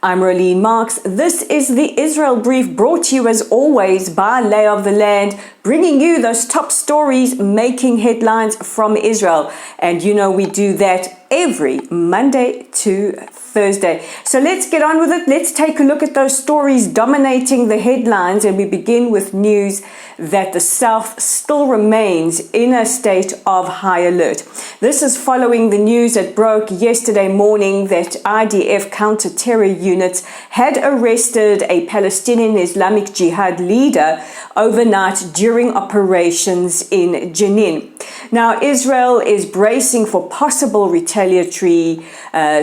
I'm Rolene Marks. This is the Israel Brief, brought to you as always by Lay of the Land, bringing you those top stories making headlines from Israel. And you know we do that every Monday to Thursday. So let's get on with it. Let's take a look at those stories dominating the headlines, and we begin with news that the South still remains in a state of high alert. This is following the news that broke yesterday morning that IDF counter-terror units had arrested a Palestinian Islamic Jihad leader overnight during operations in Jenin. Now, Israel is bracing for possible retaliatory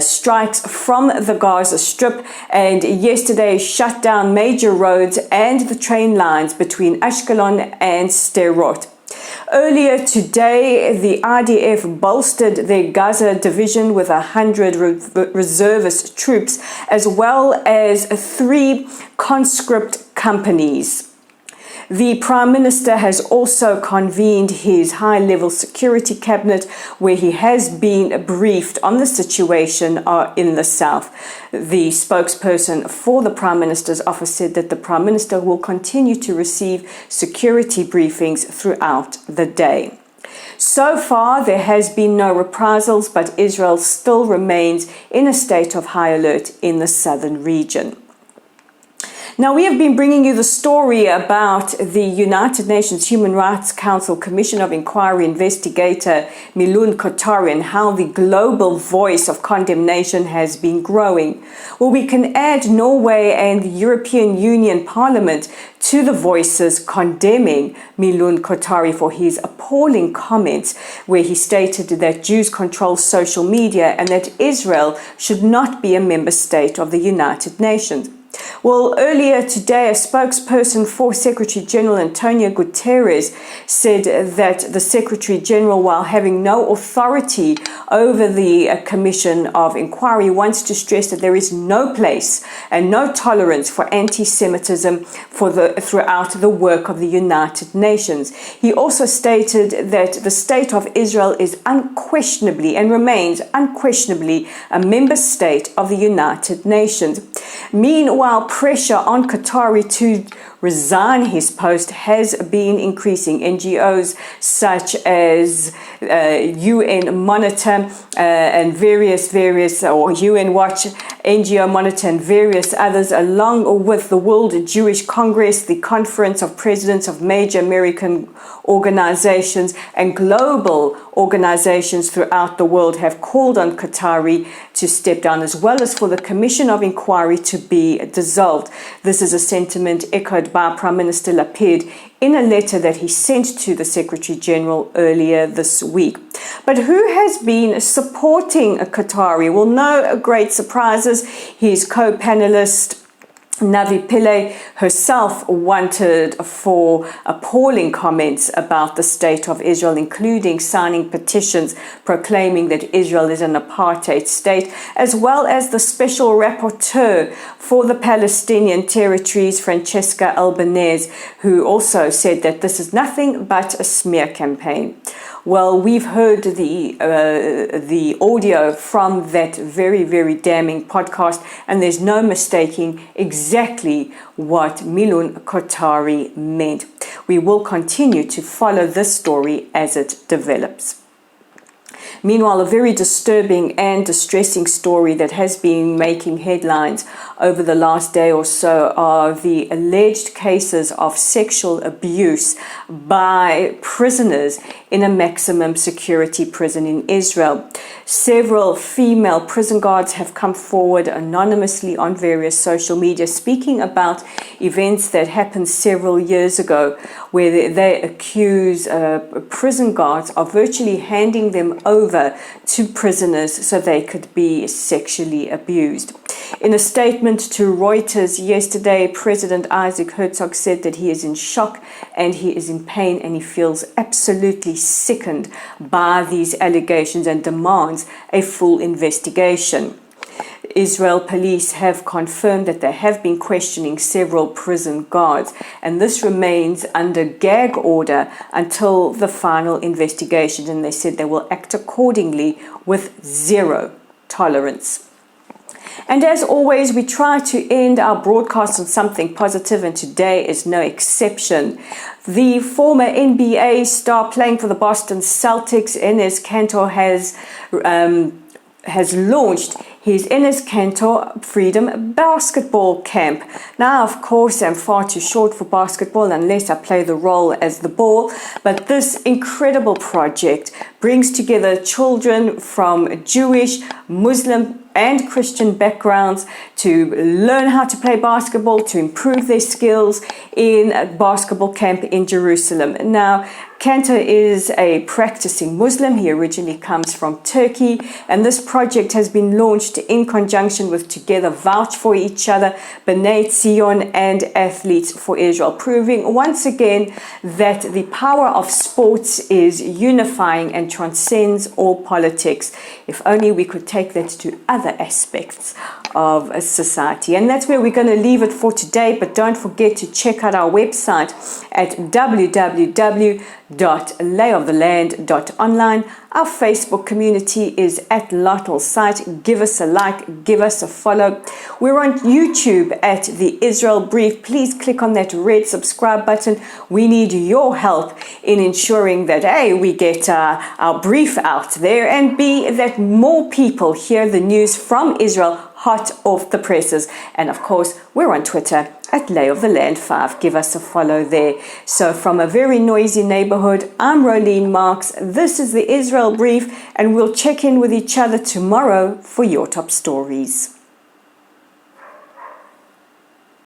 strikes from the Gaza Strip, and yesterday shut down major roads and the train lines between Ashkelon and Sderot. Earlier today, the IDF bolstered their Gaza division with 100 reservist troops, as well as 3 conscript companies. The Prime Minister has also convened his high-level security cabinet, where he has been briefed on the situation in the South. The spokesperson for the Prime Minister's office said that the Prime Minister will continue to receive security briefings throughout the day. So far, there has been no reprisals, but Israel still remains in a state of high alert in the southern region. Now, we have been bringing you the story about the United Nations Human Rights Council Commission of Inquiry investigator Milun Kothari and how the global voice of condemnation has been growing. Well, we can add Norway and the European Union Parliament to the voices condemning Milun Kothari for his appalling comments, where he stated that Jews control social media and that Israel should not be a member state of the United Nations. Well, earlier today, a spokesperson for Secretary General Antonio Guterres said that the Secretary General, while having no authority over the Commission of Inquiry, wants to stress that there is no place and no tolerance for anti-Semitism throughout the work of the United Nations. He also stated that the state of Israel is unquestionably and remains unquestionably a member state of the United Nations. Meanwhile, pressure on Kothari to resign his post has been increasing. NGOs such as UN Monitor and various or UN Watch, NGO Monitor and various others, along with the World Jewish Congress, the Conference of Presidents of major American organizations and global organizations throughout the world, have called on Kothari to step down, as well as for the Commission of Inquiry to be dissolved. This is a sentiment echoed by Prime Minister Lapid in a letter that he sent to the Secretary General earlier this week. But who has been supporting Kothari? Well, no great surprises. His co-panelist Navi Pillay herself wanted for appalling comments about the state of Israel, including signing petitions proclaiming that Israel is an apartheid state, as well as the special rapporteur for the Palestinian territories, Francesca Albanese, who also said that this is nothing but a smear campaign. Well, we've heard the audio from that very, very damning podcast, and there's no mistaking exactly what Milun Kothari meant. We will continue to follow this story as it develops. Meanwhile, a very disturbing and distressing story that has been making headlines over the last day or so are the alleged cases of sexual abuse by prisoners in a maximum security prison in Israel. Several female prison guards have come forward anonymously on various social media, speaking about events that happened several years ago, where they accuse prison guards of virtually handing them over to prisoners so they could be sexually abused. In a statement to Reuters yesterday, President Isaac Herzog said that he is in shock and he is in pain, and he feels absolutely sickened by these allegations and demands a full investigation. Israel police have confirmed that they have been questioning several prison guards, and this remains under gag order until the final investigation, and they said they will act accordingly with zero tolerance. And as always, we try to end our broadcast on something positive, and today is no exception. The former NBA star playing for the Boston Celtics, Enes Kanter, has launched his Enes Kanter Freedom Basketball Camp. Now, of course, I'm far too short for basketball unless I play the role as the ball, but this incredible project brings together children from Jewish, Muslim, and Christian backgrounds to learn how to play basketball, to improve their skills in a basketball camp in Jerusalem. Now, Kanter is a practicing Muslim. He originally comes from Turkey, and this project has been launched in conjunction with Together Vouch for Each Other, B'nai Zion, and Athletes for Israel, proving once again that the power of sports is unifying and transcends all politics. If only we could take that to other aspects of a society. And that's where we're going to leave it for today, but don't forget to check out our website at www.layoftheland.online. Our Facebook community is at Lottel Site. Give us a like, give us a follow. We're on YouTube at The Israel Brief. Please click on that red subscribe button. We need your help in ensuring that A, we get our brief out there, and B, that more people hear the news from Israel hot off the presses. And of course, we're on Twitter at Lay of the Land 5. Give us a follow there. So from a very noisy neighborhood, I'm Rolene Marks. This is the Israel Brief, and we'll check in with each other tomorrow for your top stories.